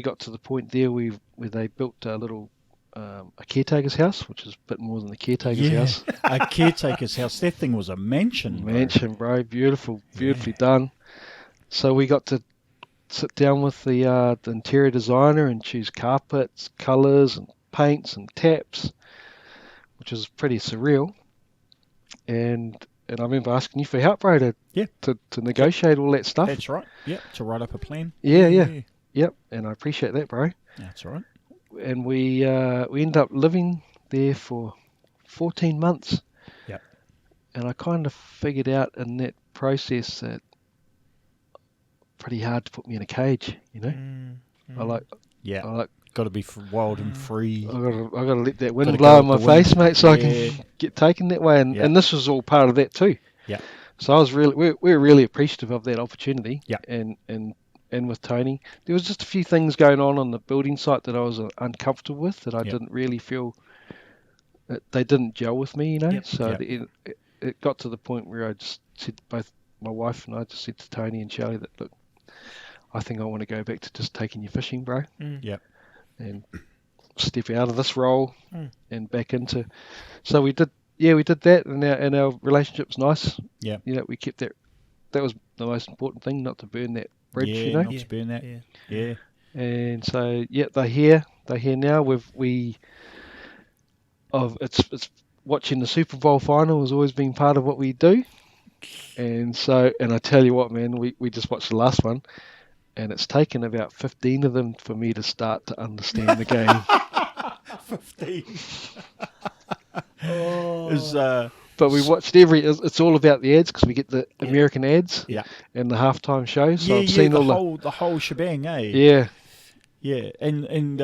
Speaker 2: got to the point there where they built a little a caretaker's house, which is a bit more than the caretaker's house.
Speaker 3: A caretaker's house. That thing was a mansion.
Speaker 2: Mansion, bro. Beautifully done. So we got to sit down with the interior designer and choose carpets, colours and paints and taps, which was pretty surreal. And I remember asking you for help, bro, to negotiate all that stuff.
Speaker 3: That's right. Yep, to write up a plan.
Speaker 2: Yeah. Yep, and I appreciate that, bro.
Speaker 3: That's right.
Speaker 2: And we ended up living there for 14 months.
Speaker 3: Yep.
Speaker 2: And I kind of figured out in that process that pretty hard to put me in a cage, you know. I like
Speaker 3: got to be wild and free.
Speaker 2: I gotta let that wind
Speaker 3: Gotta
Speaker 2: blow
Speaker 3: go
Speaker 2: in my
Speaker 3: with the wind.
Speaker 2: face, mate, so I
Speaker 3: Yeah.
Speaker 2: can get taken that way.
Speaker 3: Yeah.
Speaker 2: And this was all part of that too.
Speaker 3: Yeah.
Speaker 2: So I was we're really appreciative of that opportunity.
Speaker 3: Yeah.
Speaker 2: And with Tony, there was just a few things going on the building site that I was uncomfortable with, that I didn't really feel that they didn't gel with me, you know.
Speaker 1: Yep.
Speaker 2: So
Speaker 3: Yep.
Speaker 2: it got to the point where I just said, both my wife and I just said to Tony and Shelley that, look, I think I want to go back to just taking you fishing, bro.
Speaker 3: Yep.
Speaker 2: And step out of this role and back into. So we did that, and our relationship's nice.
Speaker 3: Yeah.
Speaker 2: You know, we kept that. That was the most important thing, not to burn that bridge.
Speaker 3: Yeah,
Speaker 2: you know.
Speaker 3: not to burn that.
Speaker 1: Yeah.
Speaker 3: Yeah.
Speaker 2: And so they're here. They're here now. It's watching the Super Bowl final has always been part of what we do. And I tell you what, man, we just watched the last one. And it's taken about 15 of them for me to start to understand the game.
Speaker 3: 15.
Speaker 1: Oh.
Speaker 2: But we watched it's all about the ads, because we get the American ads
Speaker 3: Yeah.
Speaker 2: and the halftime shows. So
Speaker 3: Yeah,
Speaker 2: I've seen
Speaker 3: the whole shebang, eh?
Speaker 2: Yeah.
Speaker 3: Yeah. And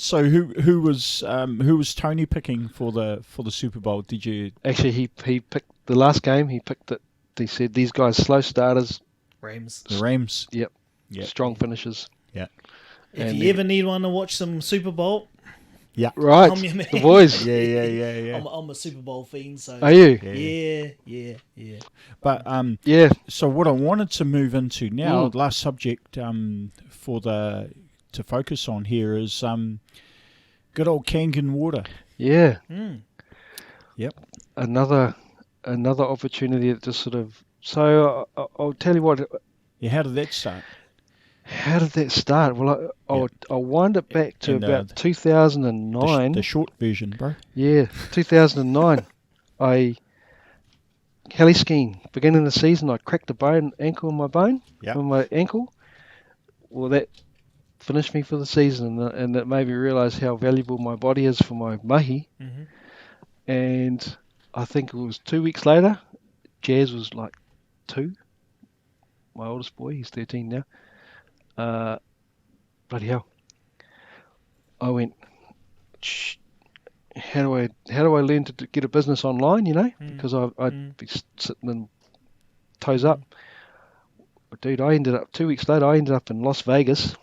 Speaker 3: so who was Tony picking for the Super Bowl? Did you
Speaker 2: Actually, he picked the last game. He picked it. He said, these guys slow starters,
Speaker 1: Rams.
Speaker 3: the Rams?
Speaker 2: Yep.
Speaker 3: Yeah.
Speaker 2: Strong finishes.
Speaker 3: Yeah.
Speaker 1: If
Speaker 2: And
Speaker 1: you ever need one to watch some Super Bowl,
Speaker 3: Yeah.
Speaker 2: Right.
Speaker 1: I'm your man.
Speaker 2: The boys.
Speaker 3: Yeah.
Speaker 1: I'm a Super Bowl fiend, so
Speaker 2: Are you?
Speaker 1: yeah.
Speaker 3: But
Speaker 2: Yeah.
Speaker 3: so what I wanted to move into now, last subject to focus on here is good old Kangen Water.
Speaker 2: Yeah.
Speaker 3: Yep.
Speaker 2: Another opportunity that just sort of. So I'll tell you what.
Speaker 3: Yeah, how did that start?
Speaker 2: How did that start? Well, I'll wind it back to
Speaker 3: And,
Speaker 2: about 2009.
Speaker 3: The short version, bro.
Speaker 2: Yeah, 2009. I heli-skiing. Beginning of the season, I cracked a ankle in my bone,
Speaker 3: Yep.
Speaker 2: on my ankle. Well, that finished me for the season, and it made me realise how valuable my body is for my mahi.
Speaker 1: Mm-hmm.
Speaker 2: And I think it was 2 weeks later, Jazz was like 2. My oldest boy, he's 13 now. Bloody hell. I went, how do I learn to get a business online, you know? Because I'd be sitting in toes up. But dude, 2 weeks later, I ended up in Las Vegas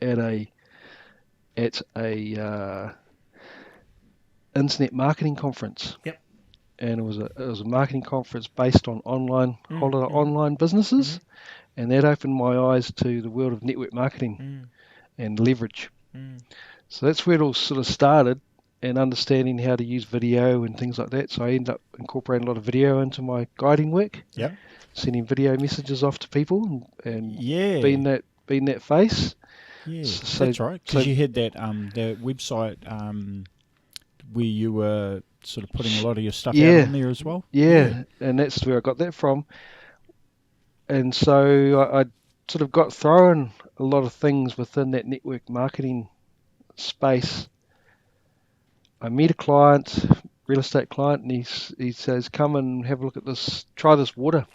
Speaker 2: at a internet marketing conference.
Speaker 1: Yep.
Speaker 2: And it was a marketing conference based on online businesses. And that opened my eyes to the world of network marketing and leverage. So that's where it all sort of started, and understanding how to use video and things like that. So I ended up incorporating a lot of video into my guiding work.
Speaker 3: Yep.
Speaker 2: Sending video messages off to people and
Speaker 3: Yeah.
Speaker 2: being that face.
Speaker 3: Yeah,
Speaker 2: So-
Speaker 3: that's right. Because
Speaker 2: so-
Speaker 3: you had that the website where you were sort of putting a lot of your stuff
Speaker 2: Yeah.
Speaker 3: out on there as well.
Speaker 2: Yeah, and that's where I got that from. And so I sort of got thrown a lot of things within that network marketing space. I meet a client, real estate client, and he says, come and have a look at this, try this water.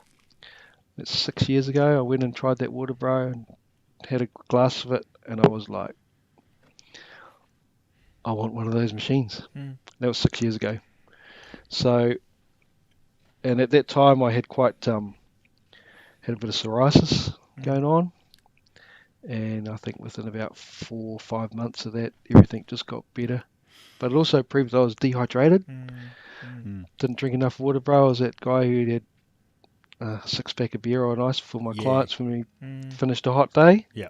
Speaker 2: It's 6 years ago. I went and tried that water, bro, and had a glass of it, and I was like, I want one of those machines. That was 6 years ago. So, and at that time I had had a bit of psoriasis going on, and I think within about 4 or 5 months of that, everything just got better. But it also proved that I was dehydrated. Didn't drink enough water, bro. I was that guy who had a 6-pack of beer on ice for my clients when we finished a hot day.
Speaker 3: Yeah.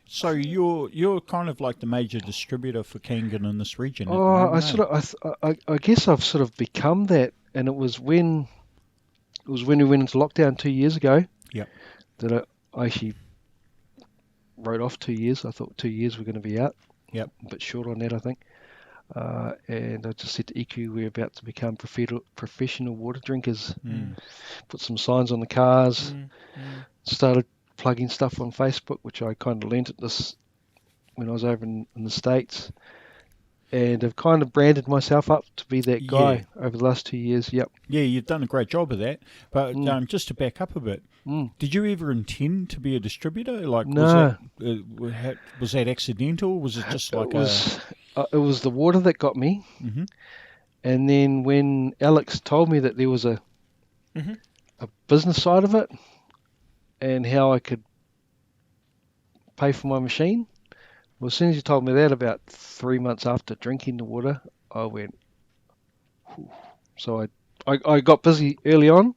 Speaker 3: So you're kind of like the major distributor for Kangen in this region.
Speaker 2: I guess I've sort of become that, and it was when we went into lockdown 2 years ago.
Speaker 3: Yep.
Speaker 2: That I actually wrote off 2 years. I thought 2 years were going to be out.
Speaker 3: Yep.
Speaker 2: A bit short on that, I think. And I just said to EQ, we're about to become professional water drinkers. Put some signs on the cars. Started plugging stuff on Facebook, which I kind of learnt when I was over in the States. and have kind of branded myself up to be that guy
Speaker 3: Yeah.
Speaker 2: over the last 2 years. Yep.
Speaker 3: Yeah, you've done a great job of that. But just to back up a bit, did you ever intend to be a distributor? Like,
Speaker 2: No.
Speaker 3: was that accidental? Was it just like
Speaker 2: it was the water that got me.
Speaker 3: Mhm.
Speaker 2: And then when Alex told me that there was a business side of it and how I could pay for my machine, well, as soon as he told me that, about 3 months after drinking the water, I went, whew. So I got busy early on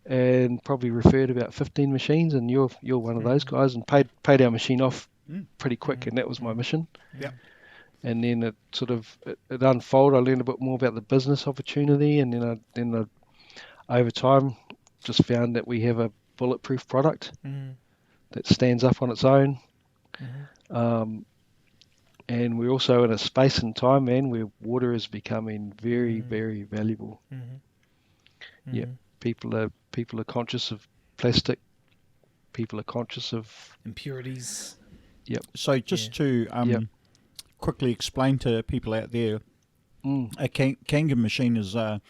Speaker 2: and probably referred about 15 machines, and you're one of those guys, and paid our machine off pretty quick, and that was my mission.
Speaker 3: Yeah.
Speaker 2: And then it sort of it unfolded. I learned a bit more about the business opportunity, and then I over time just found that we have a bulletproof product that stands up on its own. And we're also in a space and time, man, where water is becoming very, very valuable. Yeah, people are conscious of plastic. People are conscious of
Speaker 1: impurities.
Speaker 2: Yep.
Speaker 3: So just to quickly explain to people out there, a Kangen machine is an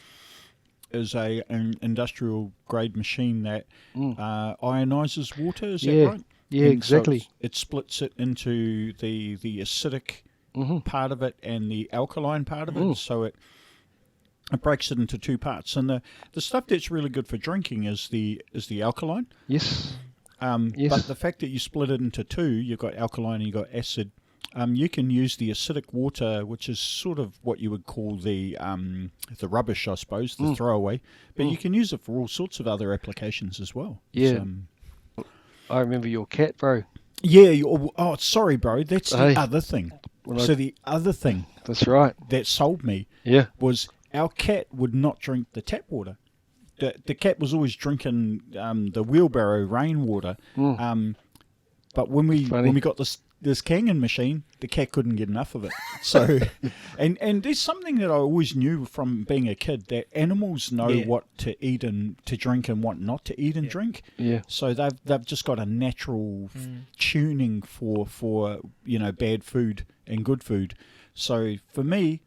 Speaker 3: industrial grade machine that ionizes water. Is that right?
Speaker 2: Yeah,
Speaker 3: And
Speaker 2: exactly.
Speaker 3: So it splits it into the acidic part of it and the alkaline part of it. So it breaks it into two parts. And the stuff that's really good for drinking is the alkaline.
Speaker 2: Yes.
Speaker 3: Yes. But the fact that you split it into two, you've got alkaline and you've got acid. You can use the acidic water, which is sort of what you would call the rubbish, I suppose, the throwaway. But you can use it for all sorts of other applications as well.
Speaker 2: Yeah. I remember your cat, bro.
Speaker 3: Yeah. Oh, sorry, bro. That's
Speaker 2: Hey.
Speaker 3: the other thing. The other thing
Speaker 2: That's right.
Speaker 3: that sold me was our cat would not drink the tap water. The cat was always drinking the wheelbarrow rainwater. But when we got this Kangen machine, the cat couldn't get enough of it. So, and there's something that I always knew from being a kid, that animals know what to eat and to drink and what not to eat and drink.
Speaker 2: Yeah.
Speaker 3: So they've just got a natural tuning for bad food and good food. So for me,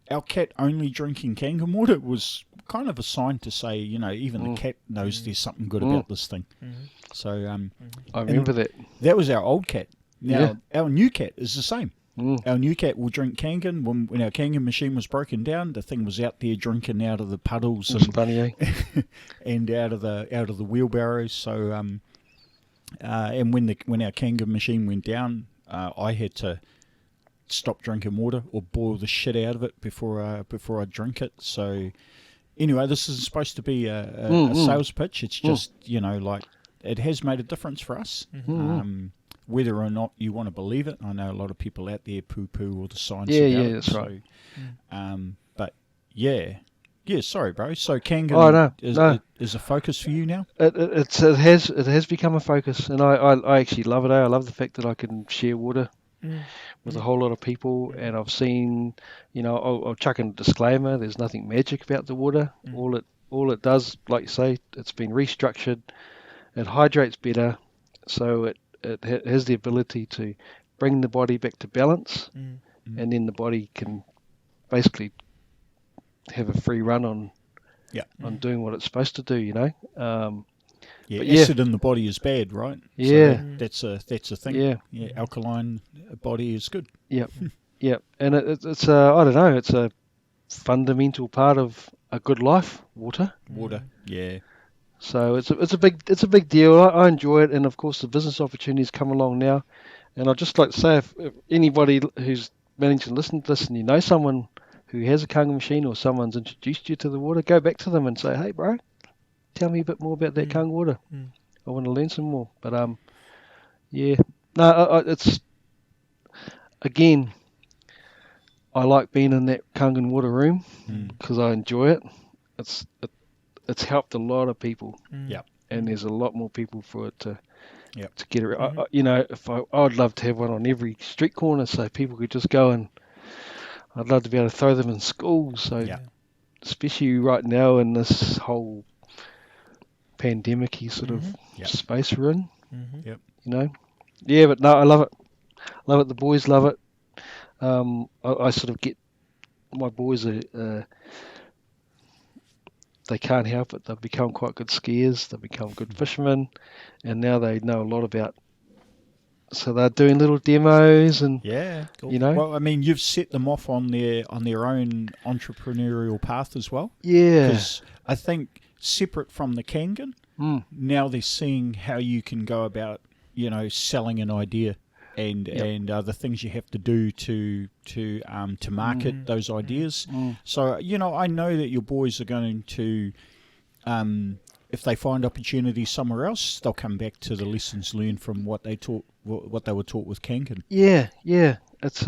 Speaker 3: our cat only drinking Kangen water was kind of a sign to say, even the cat knows there's something good about this thing. So
Speaker 2: I remember that.
Speaker 3: That was our old cat. Now, our new cat is the same. Our new cat will drink Kangen. When our Kangen machine was broken down, the thing was out there drinking out of the puddles
Speaker 2: It's funny, eh?
Speaker 3: and out of the wheelbarrows. So, and when our Kangen machine went down, I had to stop drinking water or boil the shit out of it before I drink it. So, anyway, this isn't supposed to be a sales pitch. It's just it has made a difference for us. Whether or not you want to believe it, I know a lot of people out there poo-poo all the science about it.
Speaker 2: Yeah, that's right.
Speaker 3: But sorry, bro. So Kangen is a focus for you now?
Speaker 2: It has become a focus, and I actually love it. I love the fact that I can share water with a whole lot of people, and I've seen, I'll chuck in a disclaimer. There's nothing magic about the water. All it does, like you say, it's been restructured. It hydrates better, so it has the ability to bring the body back to balance, and then the body can basically have a free run on doing what it's supposed to do.
Speaker 3: Acid in the body is bad, right?
Speaker 2: Yeah,
Speaker 3: so that's a thing. Yeah, alkaline body is good.
Speaker 2: Yep. And it's I don't know, it's a fundamental part of a good life. Water.
Speaker 3: Yeah.
Speaker 2: So it's a big deal. I enjoy it, and of course the business opportunities come along now. And I'd just like to say, if anybody who's managing to listen to this and you know someone who has a Kangen machine or someone's introduced you to the water, go back to them and say, hey bro, tell me a bit more about that Kangen water. I want to learn some more. But it's again, I like being in that Kangen water room because I enjoy it. It's helped a lot of people. And there's a lot more people for it to get around. I would love to have one on every street corner so people could just go, and I'd love to be able to throw them in schools. So especially right now in this whole pandemic-y sort of space we're in. But no, I love it. The boys love it. I sort of get my boys they can't help it. They've become quite good skiers. They've become good fishermen, and now they know a lot about. So they're doing little demos and
Speaker 3: Cool.
Speaker 2: you know.
Speaker 3: Well, I mean, you've set them off on their own entrepreneurial path as well.
Speaker 2: Yeah.
Speaker 3: Because I think separate from the Kangen, now they're seeing how you can go about, selling an idea and the things you have to do to market those ideas. So I know that your boys are going to. If they find opportunities somewhere else, they'll come back to the lessons learned from what they were taught with Kangen.
Speaker 2: Yeah. It's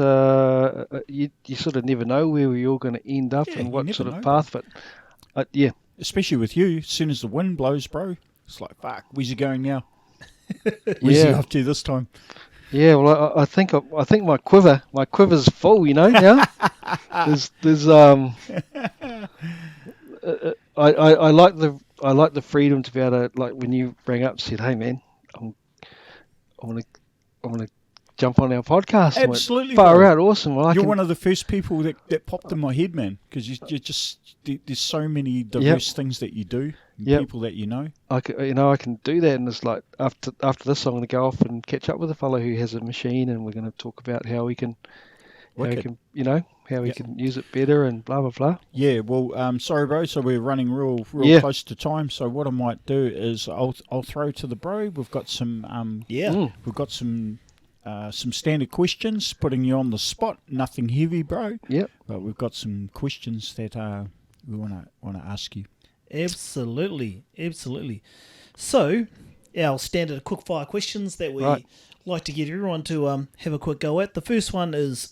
Speaker 2: you sort of never know where you're going to end up and what sort of path, but yeah.
Speaker 3: Especially with you, as soon as the wind blows, bro, it's like, fuck, where's he going now? Where's he off to this time?
Speaker 2: Yeah, well, I think my quiver's full, now. there's I like the freedom to be able to, like, when you rang up and said, "Hey man, I want to jump on our podcast."
Speaker 3: Absolutely,
Speaker 2: far out, awesome. Well,
Speaker 3: you're one of the first people that popped in my head, man, because you're just there's so many diverse things that you do, and people that you know.
Speaker 2: I can do that, and it's like after this, I'm going to go off and catch up with a fellow who has a machine, and we're going to talk about how we can use it better and blah blah blah.
Speaker 3: Yeah, well, sorry, bro. So we're running real close to time. So what I might do is I'll throw to the bro. We've got some we've got some standard questions, putting you on the spot. Nothing heavy, bro.
Speaker 2: Yep.
Speaker 3: But we've got some questions that we want to ask you.
Speaker 1: Absolutely. So our standard quickfire questions that we like to get everyone to have a quick go at. The first one is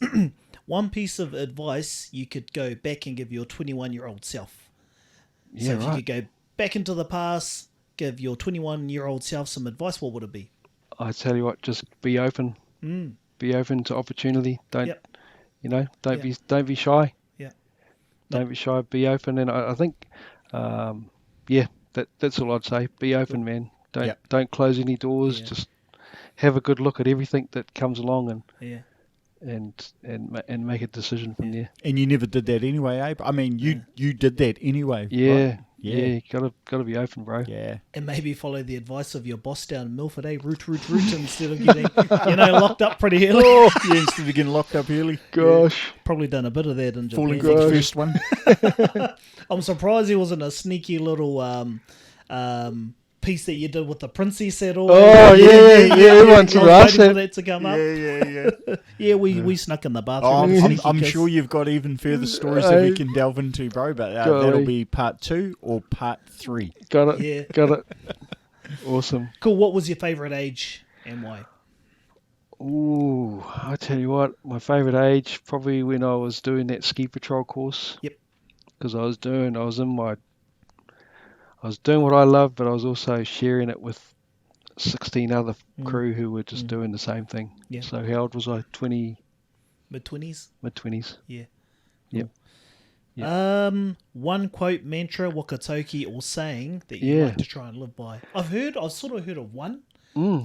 Speaker 1: one piece of advice you could go back and give your 21-year-old self. So if you could go back into the past, give your 21-year-old self some advice, what would it be?
Speaker 2: I tell you what, just be open. Be open to opportunity. Don't be shy.
Speaker 1: Yeah.
Speaker 2: Don't be shy. Be open, and I think, that's all I'd say. Be open, man. Don't close any doors. Just have a good look at everything that comes along, and make a decision from there.
Speaker 3: And you never did that anyway, Abe. I mean, you did that anyway.
Speaker 2: Yeah.
Speaker 3: Right?
Speaker 2: Yeah, gotta be open, bro.
Speaker 3: Yeah.
Speaker 1: And maybe follow the advice of your boss down in Milford, root, instead of getting, locked up pretty early.
Speaker 3: Instead of getting locked up early.
Speaker 2: Gosh.
Speaker 1: Probably done a bit of that in Japan.
Speaker 3: Falling for the first one.
Speaker 1: I'm surprised there wasn't a sneaky little piece that you did with the princess at all.
Speaker 2: Oh, yeah. Everyone's
Speaker 1: waiting for that to come up.
Speaker 3: Yeah.
Speaker 1: We snuck in the bathroom.
Speaker 3: I'm sure you've got even further stories that we can delve into, bro, but that'll be part 2 or part 3.
Speaker 2: Got it. Awesome.
Speaker 1: Cool. What was your favourite age and why?
Speaker 2: Ooh, I tell you what, my favourite age, probably when I was doing that ski patrol course.
Speaker 1: Yep.
Speaker 2: Because I was doing what I loved, but I was also sharing it with 16 other crew who were just doing the same thing.
Speaker 1: Yeah.
Speaker 2: So how old was I? 20?
Speaker 1: Mid-20s?
Speaker 2: Mid-20s.
Speaker 1: Yeah.
Speaker 2: Yep.
Speaker 1: One quote, mantra, Whakatipu, or saying that you like to try and live by. I've sort of heard of one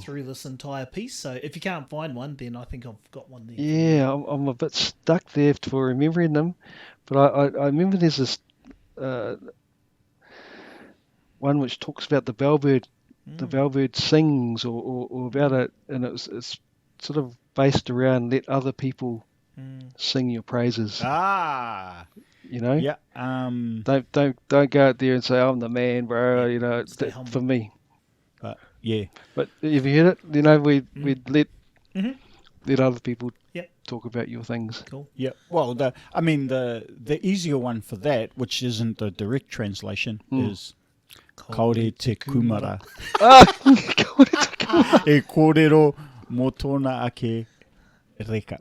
Speaker 1: through this entire piece. So if you can't find one, then I think I've got one there.
Speaker 2: Yeah, I'm a bit stuck there for remembering them, but I remember there's this one which talks about the bellbird. The bellbird sings, or about it, and it's sort of based around let other people sing your praises.
Speaker 3: Yeah.
Speaker 2: Don't go out there and say I'm the man, bro. For me.
Speaker 3: But
Speaker 2: But if you heard it, we'd let other people talk about your things.
Speaker 1: Cool.
Speaker 3: Yeah. Well, the easier one for that, which isn't the direct translation, is Kaore te kumara. E kōrero mō tōna ake reka.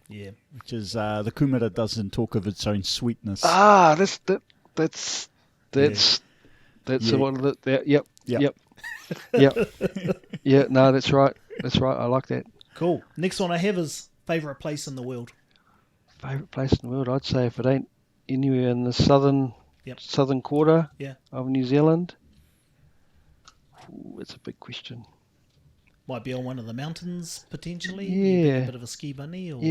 Speaker 1: Yeah.
Speaker 3: Which is the kumara doesn't talk of its own sweetness.
Speaker 2: That's one of the Yep. Yeah, no, that's right. I like that.
Speaker 1: Cool. Next one I have is favourite place in the world.
Speaker 2: Favourite place in the world? I'd say if it ain't anywhere in the southern quarter of New Zealand. Ooh, that's a big question.
Speaker 1: Might be on one of the mountains, potentially.
Speaker 2: Yeah.
Speaker 1: You being a bit of a ski bunny, or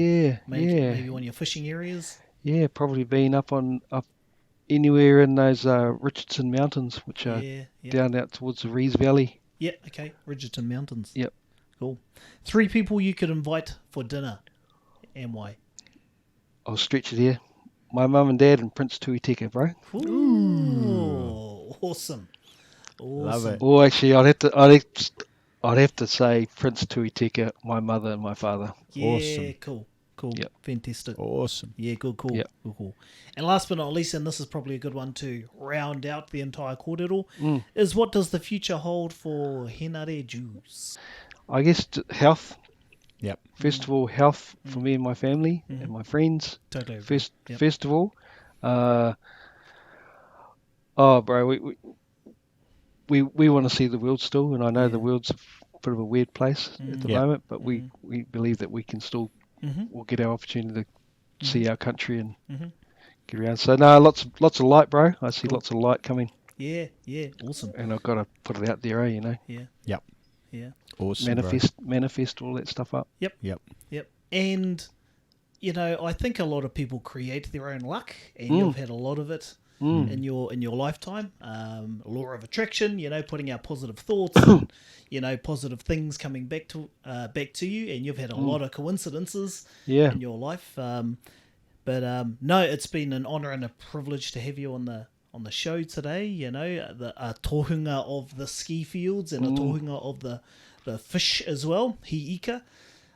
Speaker 1: maybe one of your fishing areas.
Speaker 2: Yeah, probably been up anywhere in those Richardson Mountains, which are down out towards the Rees Valley.
Speaker 1: Yeah, okay. Richardson Mountains.
Speaker 2: Yep.
Speaker 1: Cool. 3 people you could invite for dinner, and why?
Speaker 2: I'll stretch it here. My mum and dad and Prince Tuiteka, bro.
Speaker 1: Ooh. Awesome.
Speaker 3: Love it.
Speaker 2: Or actually, I'd have to say Prince Tuiteka, my mother and my father.
Speaker 1: Yeah,
Speaker 3: Awesome.
Speaker 1: Cool.
Speaker 2: Yep.
Speaker 1: Fantastic.
Speaker 3: Awesome.
Speaker 1: Yeah, good call.
Speaker 2: Yep.
Speaker 1: Cool. And last but not least, and this is probably a good one to round out the entire kōrero, is what does the future hold for Henare Jews?
Speaker 2: I guess health.
Speaker 3: Yep.
Speaker 2: First of all, health for me and my family and my friends.
Speaker 1: Totally.
Speaker 2: First of all, bro, we want to see the world still, and I know the world's a bit of a weird place at the moment, but we believe that we can still we'll get our opportunity to see our country and get around. So no, lots of light, bro. I see lots of light coming.
Speaker 1: Yeah, awesome.
Speaker 2: And I've got to put it out there, you know.
Speaker 1: Yeah.
Speaker 3: Yep.
Speaker 1: Yeah.
Speaker 3: Awesome.
Speaker 2: Manifest all that stuff up.
Speaker 1: Yep. And I think a lot of people create their own luck, and you've had a lot of it in your lifetime. Law of attraction, putting out positive thoughts and positive things coming back to you, and you've had a lot of coincidences in your life. But no, it's been an honour and a privilege to have you on the show today. The tohunga of the ski fields and a tohunga of the fish as well, Hiika.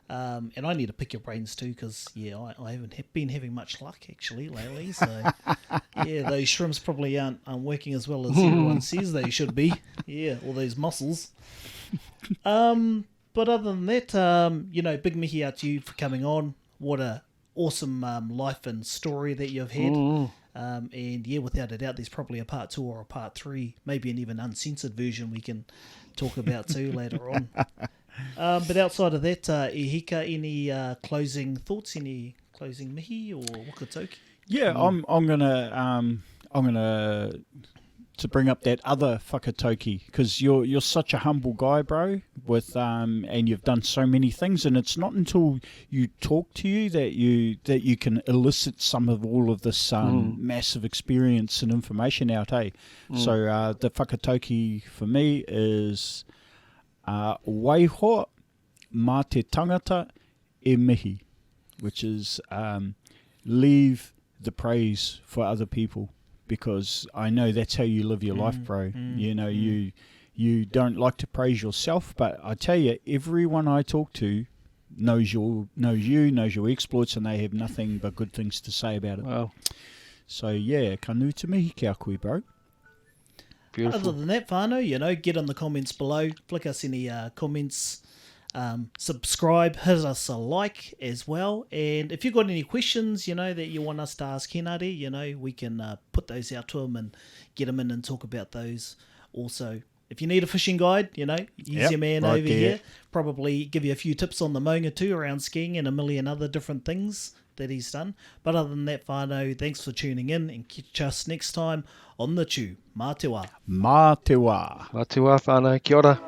Speaker 1: And I need to pick your brains too, because I haven't been having much luck actually lately. So those shrimps probably aren't working as well as everyone says they should be. Yeah, all those mussels. But other than that, big mihi out to you for coming on. What a awesome life and story that you've had. And without a doubt, there's probably a part 2 or a part 3, maybe an even uncensored version we can talk about too later on. But outside of that, Ihika, any closing thoughts, any closing mihi or wakatoki?
Speaker 3: Yeah, I'm gonna to bring up that other whakatoki, because you're such a humble guy, bro, with and you've done so many things, and it's not until you talk to you that you can elicit some of all of this massive experience and information out, hey? So the whakatoki for me is waiho mā te tangata e mihi, which is leave the praise for other people, because I know that's how you live your life, bro. You don't like to praise yourself, but I tell you, everyone I talk to knows your exploits, and they have nothing but good things to say about it.
Speaker 2: Wow.
Speaker 3: So yeah, ka nū te mihi kia koe, bro.
Speaker 2: Beautiful.
Speaker 1: Other than that, whānau, get in the comments below, flick us any comments, subscribe, hit us a like as well, and if you've got any questions, that you want us to ask Henare, we can put those out to him and get him in and talk about those also. If you need a fishing guide, use your man over here, probably give you a few tips on the maunga too around skiing and a million other different things that he's done. But other than that, whānau, thanks for tuning in, and catch us next time on the Chew. Mā te wā.
Speaker 3: Mā te wā.
Speaker 2: Mā te wā, whānau. Kia ora.